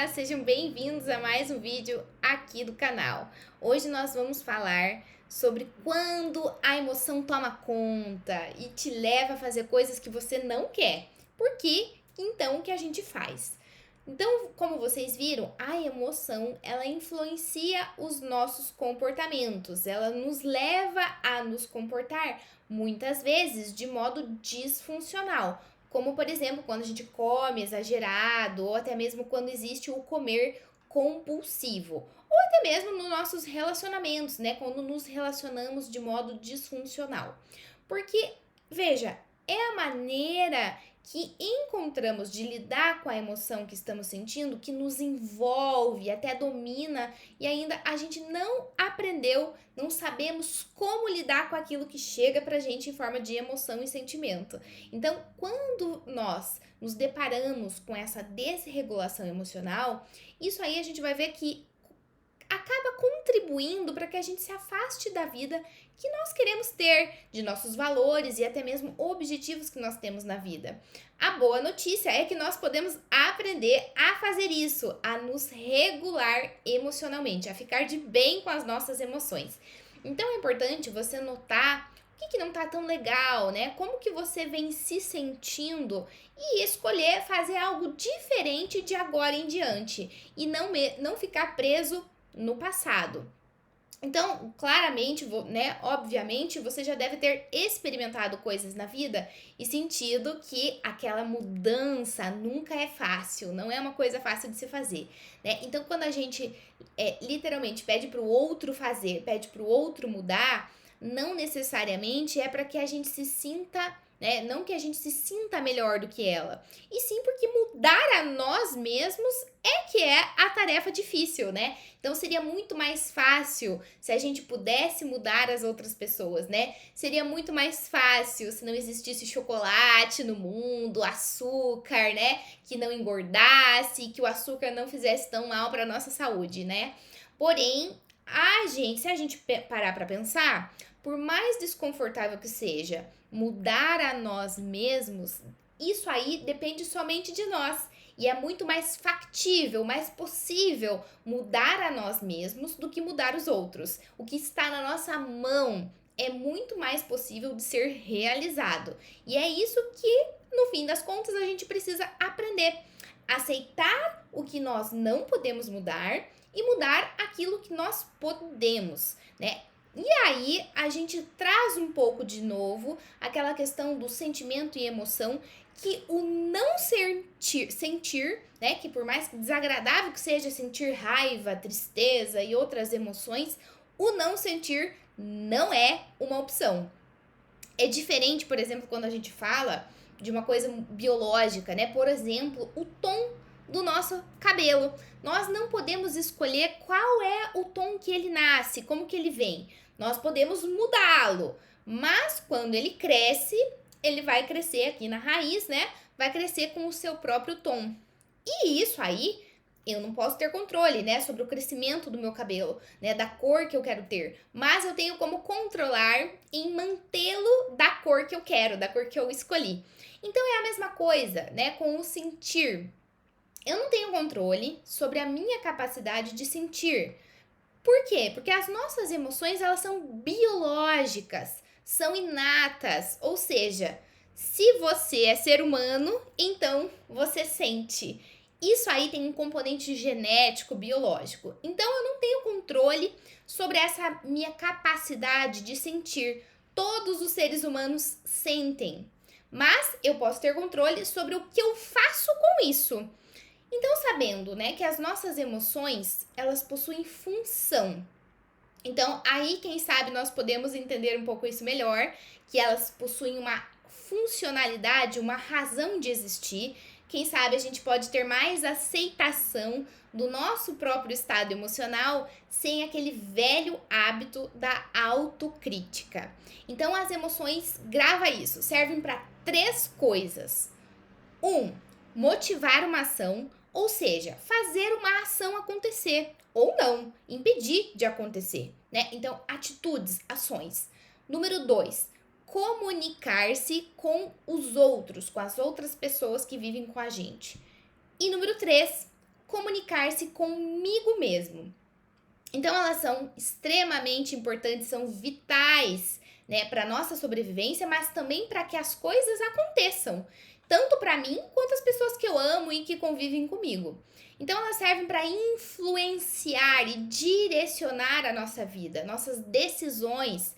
Olá, sejam bem-vindos a mais um vídeo aqui do canal. Hoje nós vamos falar sobre quando a emoção toma conta e te leva a fazer coisas que você não quer. Por que então que a gente faz? Então, como vocês viram, a emoção, ela influencia os nossos comportamentos. Ela nos leva a nos comportar muitas vezes de modo disfuncional, como por exemplo, quando a gente come exagerado, ou até mesmo quando existe o comer compulsivo, ou até mesmo nos nossos relacionamentos, né? Quando nos relacionamos de modo disfuncional. Porque, veja, é a maneira que encontramos de lidar com a emoção que estamos sentindo que nos envolve, até domina, e ainda a gente não aprendeu, não sabemos como lidar com aquilo que chega pra gente em forma de emoção e sentimento. Então, quando nós nos deparamos com essa desregulação emocional, isso aí a gente vai ver que acaba contribuindo para que a gente se afaste da vida que nós queremos ter, de nossos valores e até mesmo objetivos que nós temos na vida. A boa notícia é que nós podemos aprender a fazer isso, a nos regular emocionalmente, a ficar de bem com as nossas emoções. Então é importante você notar o que não tá tão legal, né? Como que você vem se sentindo e escolher fazer algo diferente de agora em diante e não ficar preso no passado. Então, claramente, né, obviamente, você já deve ter experimentado coisas na vida e sentido que aquela mudança nunca é fácil, não é uma coisa fácil de se fazer, né? Então, quando a gente literalmente pede para o outro fazer, pede para o outro mudar, não necessariamente é para que a gente se sinta, né? Não que a gente se sinta melhor do que ela, e sim porque mudar a nós mesmos que é a tarefa difícil, né? Então seria muito mais fácil se a gente pudesse mudar as outras pessoas, né? Seria muito mais fácil se não existisse chocolate no mundo, açúcar, né? Que não engordasse, que o açúcar não fizesse tão mal para nossa saúde, né? Porém, se a gente parar para pensar, por mais desconfortável que seja mudar a nós mesmos, isso aí depende somente de nós. E é muito mais factível, mais possível mudar a nós mesmos do que mudar os outros. O que está na nossa mão é muito mais possível de ser realizado. E é isso que, no fim das contas, a gente precisa aprender. Aceitar o que nós não podemos mudar e mudar aquilo que nós podemos, né? E aí a gente traz um pouco de novo aquela questão do sentimento e emoção, que o não sentir, né, que por mais desagradável que seja sentir raiva, tristeza e outras emoções, o não sentir não é uma opção. É diferente, por exemplo, quando a gente fala de uma coisa biológica, né? Por exemplo, o tom do nosso cabelo. Nós não podemos escolher qual é o tom que ele nasce, como que ele vem. Nós podemos mudá-lo, mas quando ele cresce, ele vai crescer aqui na raiz, né? Vai crescer com o seu próprio tom. E isso aí, eu não posso ter controle, né? Sobre o crescimento do meu cabelo, né? Da cor que eu quero ter. Mas eu tenho como controlar em mantê-lo da cor que eu quero, da cor que eu escolhi. Então é a mesma coisa, né? Com o sentir. Eu não tenho controle sobre a minha capacidade de sentir. Por quê? Porque as nossas emoções, elas são biológicas, são inatas, ou seja, se você é ser humano, então você sente. Isso aí tem um componente genético, biológico. Então eu não tenho controle sobre essa minha capacidade de sentir. Todos os seres humanos sentem, mas eu posso ter controle sobre o que eu faço com isso. Então, sabendo, né, que as nossas emoções, elas possuem função. Então, aí, quem sabe, nós podemos entender um pouco isso melhor, que elas possuem uma funcionalidade, uma razão de existir. Quem sabe a gente pode ter mais aceitação do nosso próprio estado emocional sem aquele velho hábito da autocrítica. Então, as emoções, grava isso, servem para 3 coisas. 1. Motivar uma ação, ou seja, fazer uma ação acontecer ou não, impedir de acontecer, né? Então, atitudes, ações. Número 2, comunicar-se com os outros, com as outras pessoas que vivem com a gente. E número 3, comunicar-se comigo mesmo. Então, elas são extremamente importantes, são vitais, né, para nossa sobrevivência, mas também para que as coisas aconteçam, tanto para mim quanto as pessoas que eu amo e que convivem comigo. Então, elas servem para influenciar e direcionar a nossa vida, nossas decisões,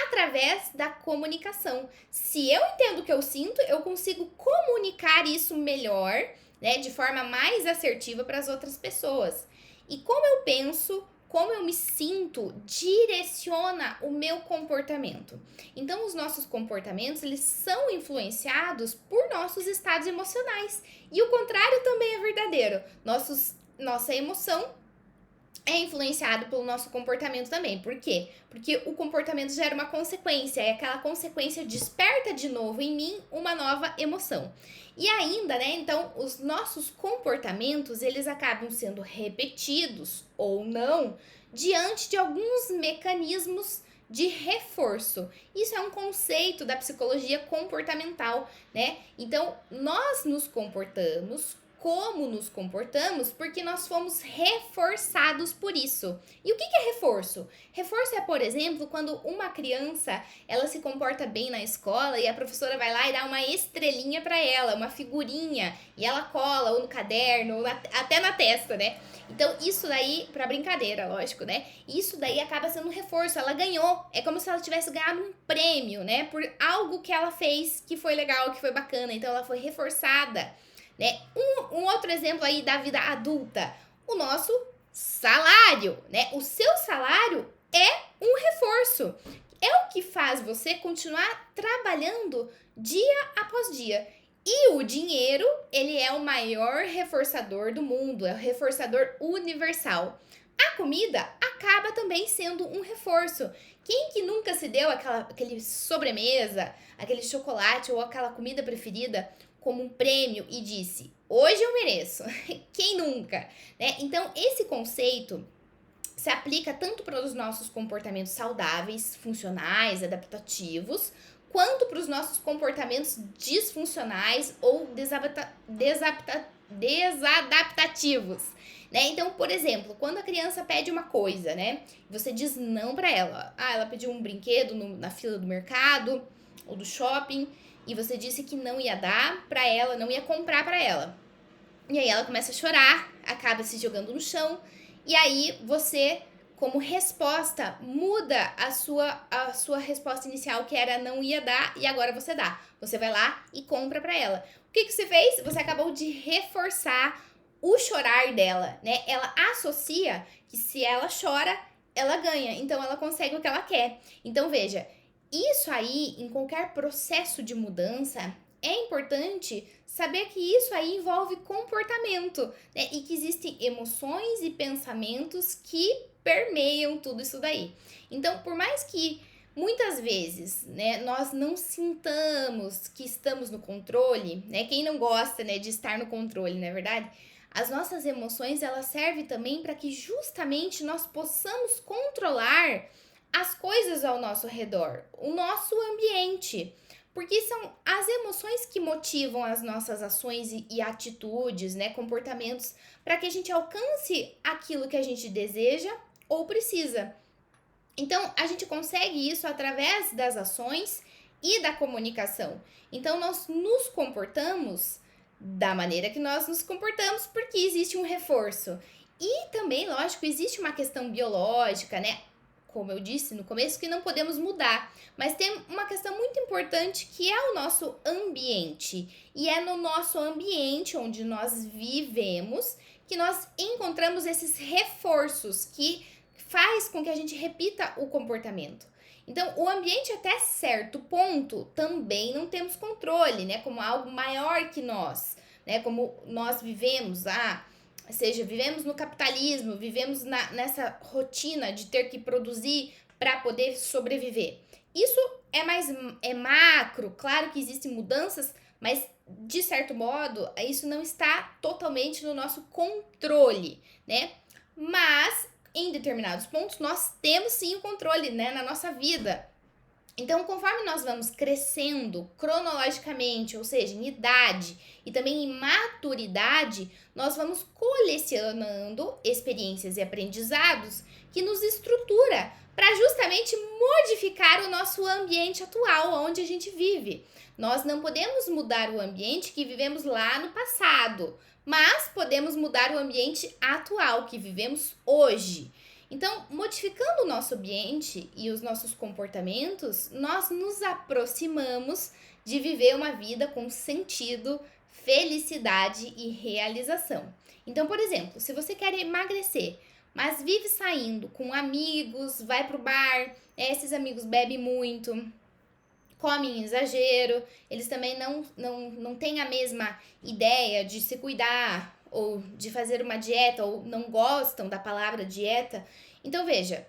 através da comunicação. Se eu entendo o que eu sinto, eu consigo comunicar isso melhor, né, de forma mais assertiva para as outras pessoas. E como eu penso, como eu me sinto, direciona o meu comportamento. Então, os nossos comportamentos, eles são influenciados por nossos estados emocionais. E o contrário também é verdadeiro. Nossa emoção é influenciado pelo nosso comportamento também. Por quê? Porque o comportamento gera uma consequência, e aquela consequência desperta de novo em mim uma nova emoção. E ainda, né, então, os nossos comportamentos, eles acabam sendo repetidos ou não, diante de alguns mecanismos de reforço. Isso é um conceito da psicologia comportamental, né? Então, nós nos comportamos como nos comportamos porque nós fomos reforçados por isso. E o que é reforço? Reforço é, por exemplo, quando uma criança ela se comporta bem na escola e a professora vai lá e dá uma estrelinha para ela, uma figurinha, e ela cola ou no caderno, ou até na testa, né? Então, isso daí, pra brincadeira, lógico, né? Isso daí acaba sendo um reforço, ela ganhou. É como se ela tivesse ganhado um prêmio, né? Por algo que ela fez que foi legal, que foi bacana. Então, ela foi reforçada. Né? Um outro exemplo aí da vida adulta, o nosso salário, né? O seu salário é um reforço, é o que faz você continuar trabalhando dia após dia. E o dinheiro, ele é o maior reforçador do mundo, é o reforçador universal. A comida acaba também sendo um reforço. Quem que nunca se deu aquele sobremesa, aquele chocolate ou aquela comida preferida como um prêmio e disse, hoje eu mereço? Quem nunca? Né? Então, esse conceito se aplica tanto para os nossos comportamentos saudáveis, funcionais, adaptativos, quanto para os nossos comportamentos disfuncionais ou desadaptativos. Né? Então, por exemplo, quando a criança pede uma coisa, né? Você diz não para ela. Ah, ela pediu um brinquedo na fila do mercado ou do shopping, e você disse que não ia dar pra ela, não ia comprar pra ela. E aí ela começa a chorar, acaba se jogando no chão, e aí você, como resposta, muda a sua resposta inicial, que era não ia dar, e agora você dá. Você vai lá e compra pra ela. O que você fez? Você acabou de reforçar o chorar dela, né? Ela associa que se ela chora, ela ganha. Então, ela consegue o que ela quer. Então, veja, isso aí, em qualquer processo de mudança, é importante saber que isso aí envolve comportamento, né? E que existem emoções e pensamentos que permeiam tudo isso daí. Então, por mais que muitas vezes, né, nós não sintamos que estamos no controle, né? Quem não gosta, né, de estar no controle, não é verdade? As nossas emoções, elas servem também para que justamente nós possamos controlar as coisas ao nosso redor, o nosso ambiente. Porque são as emoções que motivam as nossas ações e atitudes, né, comportamentos, para que a gente alcance aquilo que a gente deseja ou precisa. Então, a gente consegue isso através das ações e da comunicação. Então, nós nos comportamos da maneira que nós nos comportamos porque existe um reforço. E também, lógico, existe uma questão biológica, né? Como eu disse no começo, que não podemos mudar. Mas tem uma questão muito importante que é o nosso ambiente. E é no nosso ambiente onde nós vivemos que nós encontramos esses reforços que faz com que a gente repita o comportamento. Então, o ambiente até certo ponto também não temos controle, né? Como algo maior que nós, né? Como nós vivemos, seja, vivemos no capitalismo, vivemos nessa rotina de ter que produzir para poder sobreviver. Isso é macro, claro que existem mudanças, mas de certo modo, isso não está totalmente no nosso controle, né? Mas em determinados pontos nós temos sim o controle, né, na nossa vida. Então, conforme nós vamos crescendo cronologicamente, ou seja, em idade e também em maturidade, nós vamos colecionando experiências e aprendizados que nos estrutura para justamente modificar o nosso ambiente atual, onde a gente vive. Nós não podemos mudar o ambiente que vivemos lá no passado, mas podemos mudar o ambiente atual que vivemos hoje. Então, modificando o nosso ambiente e os nossos comportamentos, nós nos aproximamos de viver uma vida com sentido, felicidade e realização. Então, por exemplo, se você quer emagrecer, mas vive saindo com amigos, vai pro bar, esses amigos bebem muito, comem em exagero, eles também não têm a mesma ideia de se cuidar ou de fazer uma dieta ou não gostam da palavra dieta. Então veja,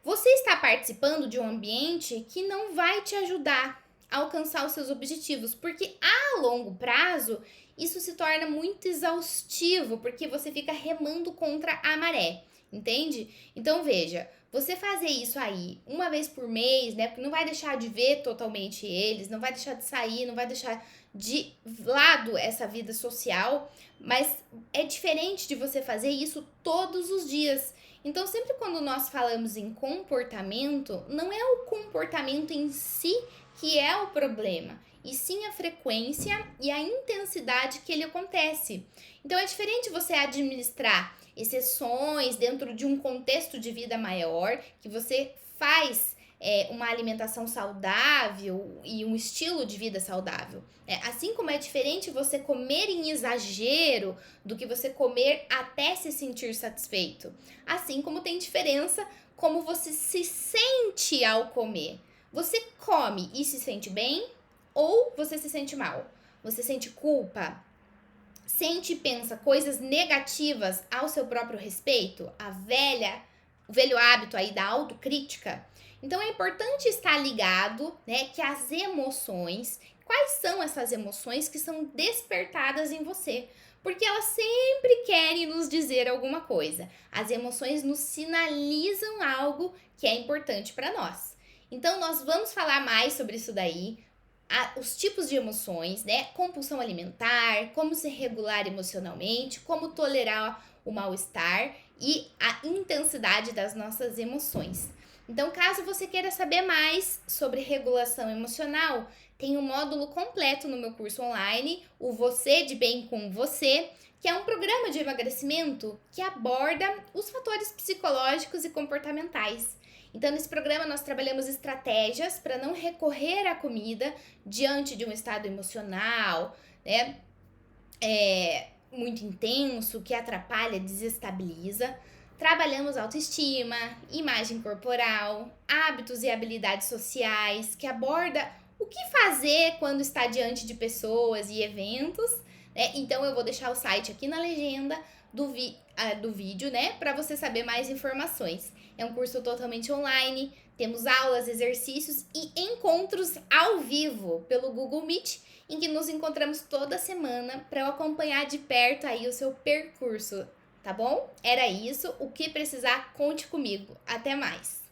você está participando de um ambiente que não vai te ajudar a alcançar os seus objetivos, porque a longo prazo isso se torna muito exaustivo, porque você fica remando contra a maré, entende? Então veja, você fazer isso aí uma vez por mês, né? Porque não vai deixar de ver totalmente eles, não vai deixar de sair, não vai deixar de lado essa vida social, mas é diferente de você fazer isso todos os dias. Então, sempre quando nós falamos em comportamento, não é o comportamento em si que é o problema, e sim a frequência e a intensidade que ele acontece. Então, é diferente você administrar exceções dentro de um contexto de vida maior, que você faz uma alimentação saudável e um estilo de vida saudável. Assim como é diferente você comer em exagero do que você comer até se sentir satisfeito. Assim como tem diferença como você se sente ao comer. Você come e se sente bem ou você se sente mal? Você sente culpa? Sente e pensa coisas negativas ao seu próprio respeito? O velho hábito aí da autocrítica? Então é importante estar ligado, né, que as emoções, quais são essas emoções que são despertadas em você? Porque elas sempre querem nos dizer alguma coisa. As emoções nos sinalizam algo que é importante para nós. Então nós vamos falar mais sobre isso daí, os tipos de emoções, né? Compulsão alimentar, como se regular emocionalmente, como tolerar o mal-estar e a intensidade das nossas emoções. Então, caso você queira saber mais sobre regulação emocional, tem um módulo completo no meu curso online, o Você de Bem com Você, que é um programa de emagrecimento que aborda os fatores psicológicos e comportamentais. Então, nesse programa, nós trabalhamos estratégias para não recorrer à comida diante de um estado emocional, né? Muito intenso, que atrapalha, desestabiliza. Trabalhamos autoestima, imagem corporal, hábitos e habilidades sociais, que aborda o que fazer quando está diante de pessoas e eventos, né? Então, eu vou deixar o site aqui na legenda do vídeo, né? Para você saber mais informações. É um curso totalmente online, temos aulas, exercícios e encontros ao vivo pelo Google Meet, em que nos encontramos toda semana para eu acompanhar de perto aí o seu percurso, tá bom? Era isso, o que precisar, conte comigo. Até mais!